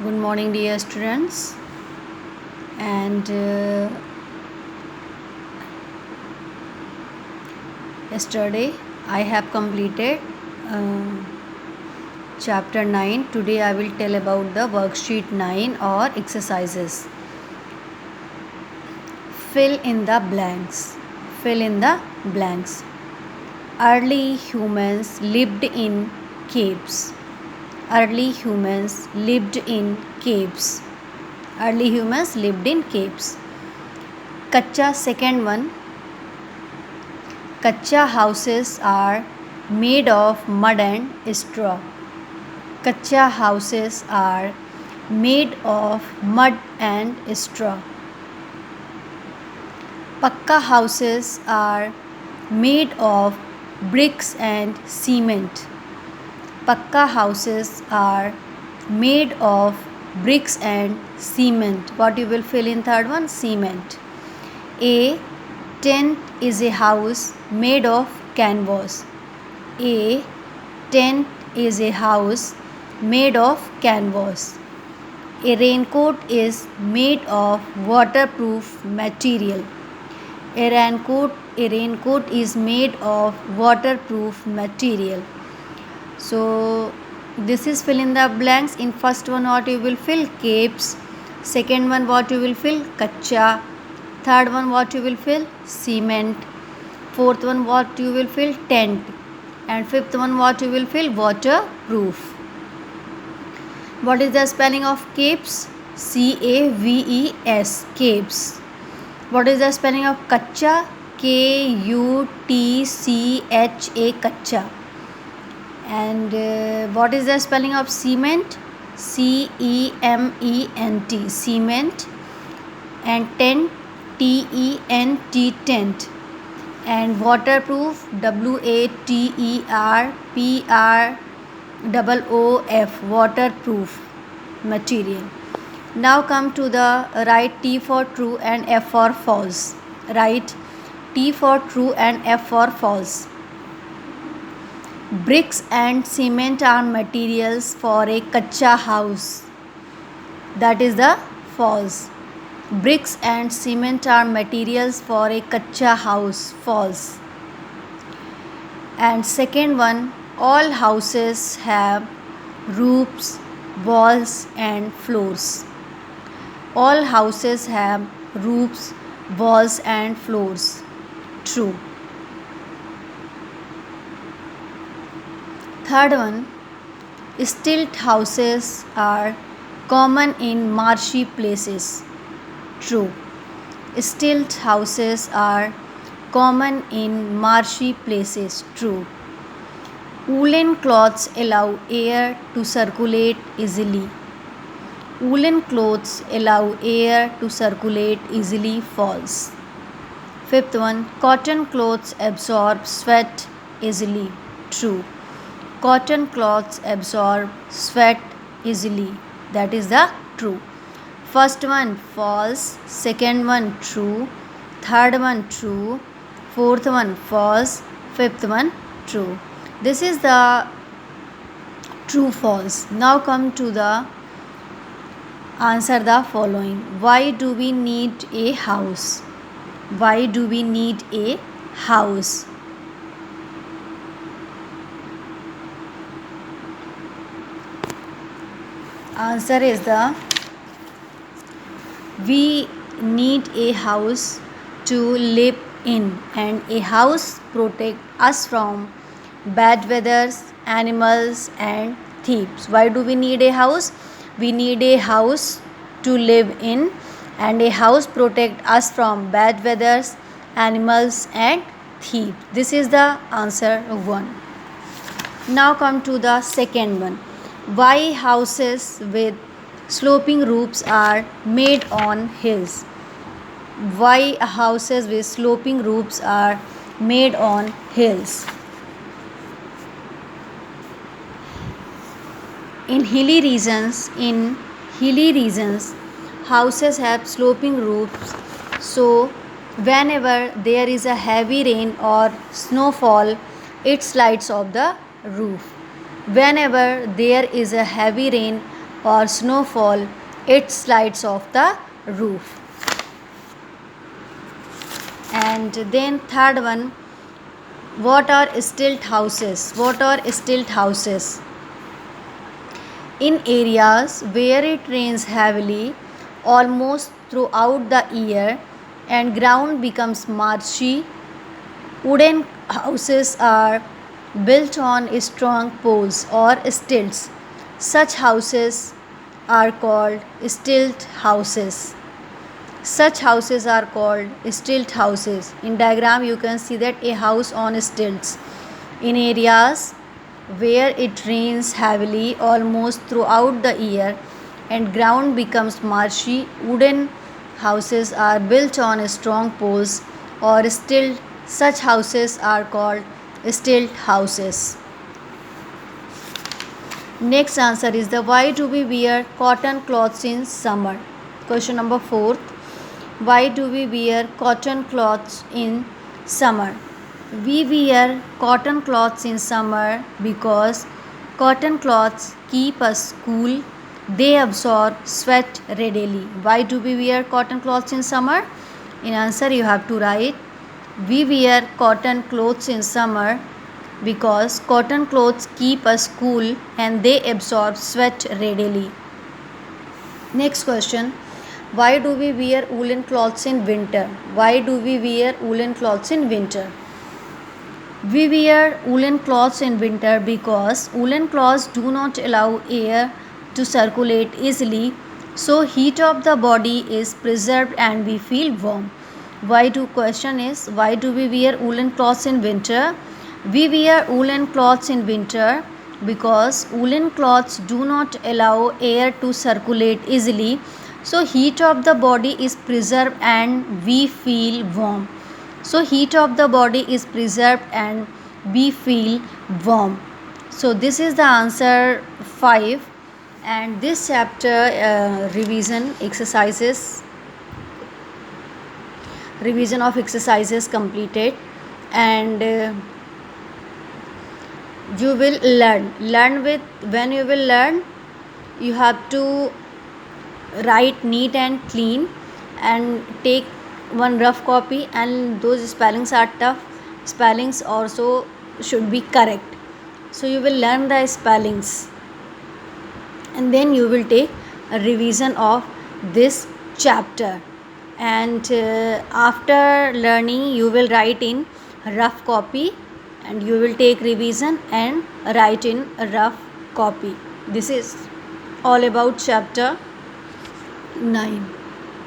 Good morning, dear students. And yesterday I have completed uh, chapter 9. Today I will tell about the worksheet 9 or exercises. Fill in the blanks. Fill in the blanks. Early humans lived in caves. Early humans lived in caves. Early humans lived in caves. Kacha, second one. Kacha houses are made of mud and straw. Kacha houses are made of mud and straw. Pakka houses are made of bricks and cement. Pakka houses are made of bricks and cement. What you will fill in third one? Cement. A tent is a house made of canvas. A tent is a house made of canvas. A raincoat is made of waterproof material. A raincoat is made of waterproof material. So this is fill in the blanks. In first one what you will fill? Caves. Second one what you will fill? Kacha. Third one what you will fill? Cement. Fourth one what you will fill? Tent. And fifth one what you will fill? Waterproof. What is the spelling of caves? Caves. Caves. What is the spelling of kacha? Kutcha. Kacha. And what is the spelling of cement? Cement. Cement. And tent? Tent. And waterproof? Waterproof. Waterproof material. Now come to the write T for true and F for false. Write T for true and F for false. Bricks and cement are materials for a kacha house. That is the false. Bricks and cement are materials for a kacha house. False. And second one, all houses have roofs, walls and floors. All houses have roofs, walls and floors. True. Third one, stilt houses are common in marshy places. True. Stilt houses are common in marshy places. True. Woolen cloths allow air to circulate easily. Woolen clothes allow air to circulate easily. False. Fifth one, cotton clothes absorb sweat easily. True. Cotton cloths absorb sweat easily. That is the true. First one false, second one true, third one true, fourth one false, fifth one true. This is the true false. Now come to the answer the following. Why do we need a house? Why do we need a house? Answer is the we need a house to live in, and a house protect us from bad weathers, animals and thieves. Why do we need a house? We need a house to live in, and a house protect us from bad weathers, animals and thieves. This is the answer 1. Now come to the second one. Why houses with sloping roofs are made on hills? Why houses with sloping roofs are made on hills? In hilly regions, houses have sloping roofs, so whenever there is a heavy rain or snowfall, it slides off the roof. Whenever there is a heavy rain or snowfall, it slides off the roof. And then third one, what are stilt houses? What are stilt houses? In areas where it rains heavily almost throughout the year and ground becomes marshy, wooden houses are built on strong poles or stilts. Such houses are called stilt houses. Such houses are called stilt houses. In diagram you can see that a house on stilts. In areas where it rains heavily almost throughout the year and ground becomes marshy, wooden houses are built on strong poles or stilt. Such houses are called stilt houses. Next answer is the why do we wear cotton cloths in summer? Question number 4. Why do we wear cotton cloths in summer? We wear cotton cloths in summer because cotton cloths keep us cool. They absorb sweat readily. Why do we wear cotton cloths in summer? In answer you have to write, we wear cotton clothes in summer because cotton clothes keep us cool and they absorb sweat readily. Next question, why do we wear woolen cloths in winter? Why do we wear woolen cloths in winter? We wear woolen cloths in winter because woolen cloths do not allow air to circulate easily, so heat of the body is preserved and we feel warm. Why do we wear woolen cloths in winter? We wear woolen cloths in winter because woolen cloths do not allow air to circulate easily, so heat of the body is preserved and we feel warm. So heat of the body is preserved and we feel warm. So this is the answer 5, and this chapter revision of exercises completed, and you will when you will learn, you have to write neat and clean and take one rough copy, and those spellings are tough. Spellings also should be correct. So you will learn the spellings and then you will take a revision of this chapter, and after learning you will write in rough copy and you will take revision and write in a rough copy. This is all about chapter 9.